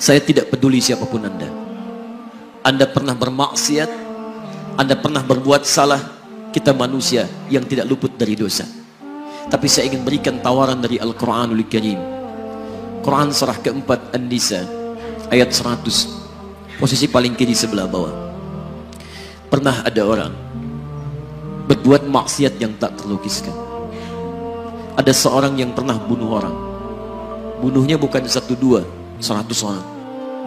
Saya tidak peduli siapapun Anda. Anda pernah bermaksiat, Anda pernah berbuat salah. Kita manusia yang tidak luput dari dosa. Tapi saya ingin berikan tawaran dari Al-Quranul Karim. Quran surah keempat An-Nisa ayat 100, posisi paling kiri sebelah bawah. Pernah ada orang berbuat maksiat yang tak terlukiskan. Ada seorang yang pernah bunuh orang. Bunuhnya bukan 1, 2, 100 orang.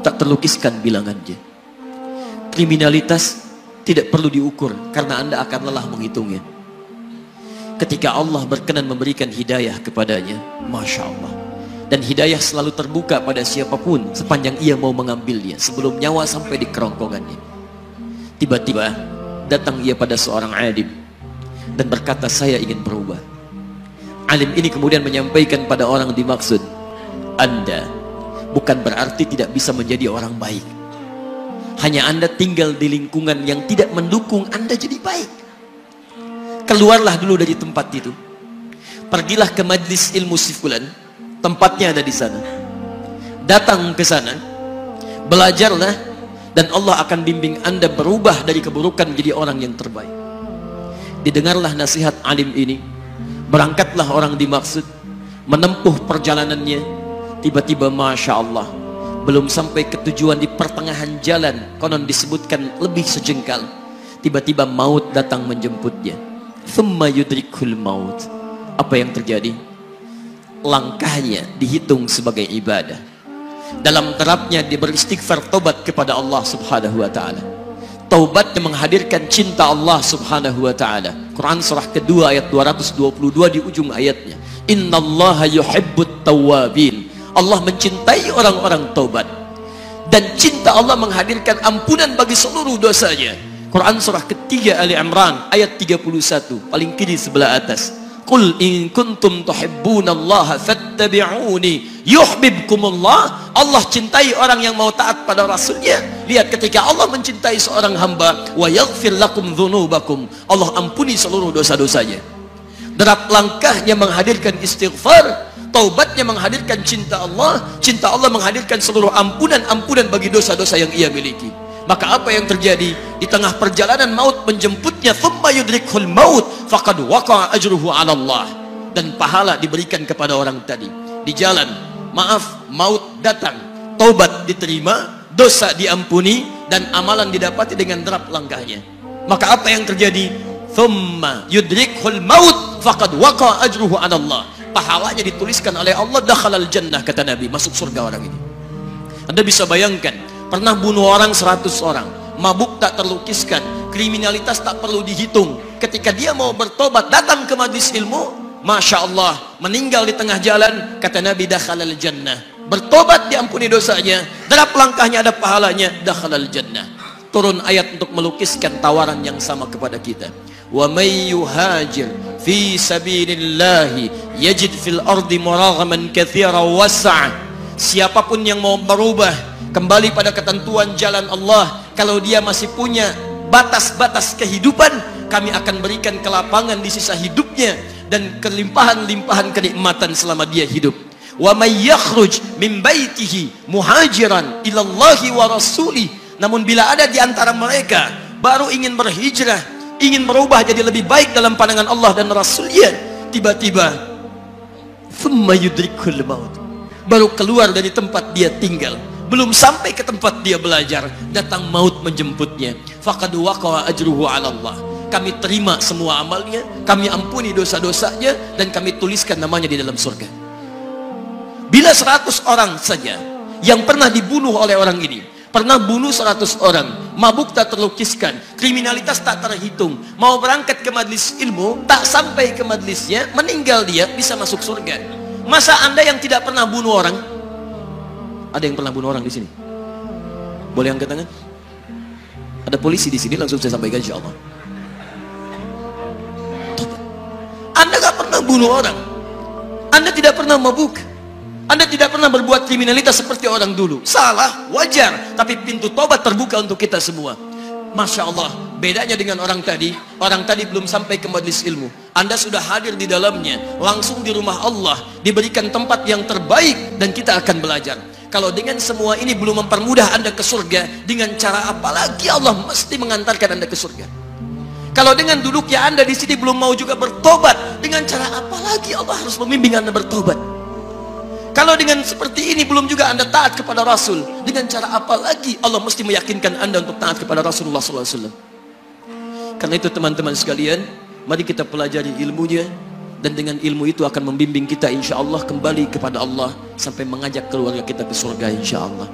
Tak terlukiskan bilangannya. Kriminalitas tidak perlu diukur karena Anda akan lelah menghitungnya. Ketika Allah berkenan memberikan hidayah kepadanya, Masya Allah. Dan hidayah selalu terbuka pada siapapun sepanjang ia mau mengambilnya sebelum nyawa sampai di kerongkongannya. Tiba-tiba datang ia pada seorang alim dan berkata, saya ingin berubah. Alim ini kemudian menyampaikan pada orang dimaksud, Anda bukan berarti tidak bisa menjadi orang baik. Hanya Anda tinggal di lingkungan yang tidak mendukung Anda jadi baik. Keluarlah dulu dari tempat itu. Pergilah ke majlis ilmu sifulan, tempatnya ada di sana. Datang ke sana, belajarlah, dan Allah akan bimbing Anda berubah dari keburukan menjadi orang yang terbaik. Didengarlah nasihat alim ini. Berangkatlah orang dimaksud, menempuh perjalanannya. Tiba-tiba Masya Allah, belum sampai ke tujuan, di pertengahan jalan, konon disebutkan lebih sejengkal, tiba-tiba maut datang menjemputnya. Thumma yudrikul maut. Apa yang terjadi? Langkahnya dihitung sebagai ibadah. Dalam terapnya dia beristighfar, tobat kepada Allah subhanahu wa ta'ala. Taubatnya menghadirkan cinta Allah subhanahu wa ta'ala. Quran surah kedua ayat 222 di ujung ayatnya. Innallaha yuhibbut tawwabin. Allah mencintai orang-orang taubat. Dan cinta Allah menghadirkan ampunan bagi seluruh dosanya. Quran surah ketiga Ali Imran ayat 31, paling kiri sebelah atas. Qul in kuntum tuhibbunallaha fattabi'uni yuhibbukumullah. Allah cintai orang yang mau taat pada Rasulnya. Lihat, ketika Allah mencintai seorang hamba, wa yaghfir lakum dzunubakum, Allah ampuni seluruh dosa-dosanya. Derap langkahnya menghadirkan istighfar, taubatnya menghadirkan cinta Allah menghadirkan seluruh ampunan bagi dosa-dosa yang ia miliki. Maka apa yang terjadi? Di tengah perjalanan maut menjemputnya, thumma yudrikhul maut faqad waqa'a ajruhu 'ala Allah. Dan pahala diberikan kepada orang tadi. Di jalan, maaf, maut datang, taubat diterima, dosa diampuni, dan amalan didapati dengan derap langkahnya. Maka apa yang terjadi? Thumma yudrikhul maut faqad waqa'a ajruhu 'ala Allah. Pahalanya dituliskan oleh Allah, dakhalal jannah, kata Nabi, masuk surga orang ini. Anda bisa bayangkan, pernah bunuh orang 100 orang, mabuk tak terlukiskan, kriminalitas tak perlu dihitung. Ketika dia mau bertobat, datang ke majlis ilmu, Masya Allah, meninggal di tengah jalan, kata Nabi, dakhalal jannah. Bertobat diampuni dosanya, derap langkahnya ada pahalanya, dakhalal jannah. Turun ayat untuk melukiskan tawaran yang sama kepada kita. Wa may yuhajir fi sabilillahi yajid fil ardi muraghaman katsira was'a. Siapapun yang mau berubah kembali pada ketentuan jalan Allah, kalau dia masih punya batas-batas kehidupan, kami akan berikan kelapangan di sisa hidupnya dan kelimpahan-limpahan kenikmatan selama dia hidup. Wa may yakhruj min baitihi muhajiran ila Allahi wa rasulih. Namun bila ada di antara mereka baru ingin berhijrah, ingin berubah jadi lebih baik dalam pandangan Allah dan Rasulnya, tiba-tiba thumma yudrikul maut, baru keluar dari tempat dia tinggal, belum sampai ke tempat dia belajar, datang maut menjemputnya. Faqad waqa'a ajruhu 'ala Allah. Kami terima semua amalnya, kami ampuni dosa-dosanya, dan kami tuliskan namanya di dalam surga. Bila 100 orang saja yang pernah dibunuh oleh orang ini, pernah bunuh 100 orang, mabuk tak terlukiskan, kriminalitas tak terhitung, mau berangkat ke majlis ilmu, tak sampai ke majlisnya, meninggal dia, bisa masuk surga. Masa Anda yang tidak pernah bunuh orang? Ada yang pernah bunuh orang di sini? Boleh angkat tangan? Ada polisi di sini, langsung saya sampaikan insyaallah. Anda gak pernah bunuh orang, Anda tidak pernah mabuk, Anda tidak pernah berbuat kriminalitas seperti orang dulu. Salah, wajar, tapi pintu tobat terbuka untuk kita semua. Masya Allah, Bedanya dengan orang tadi belum sampai ke majelis ilmu. Anda sudah hadir di dalamnya, langsung di rumah Allah, diberikan tempat yang terbaik, dan kita akan belajar. Kalau dengan semua ini belum mempermudah Anda ke surga, dengan cara apa lagi Allah mesti mengantarkan Anda ke surga? Kalau dengan duduknya Anda di sini belum mau juga bertobat, dengan cara apa lagi Allah harus membimbing Anda bertobat? Kalau dengan seperti ini belum juga Anda taat kepada Rasul, dengan cara apa lagi Allah mesti meyakinkan Anda untuk taat kepada Rasulullah SAW? Karena itu teman-teman sekalian, mari kita pelajari ilmunya, dan dengan ilmu itu akan membimbing kita insya Allah kembali kepada Allah sampai mengajak keluarga kita ke surga insya Allah.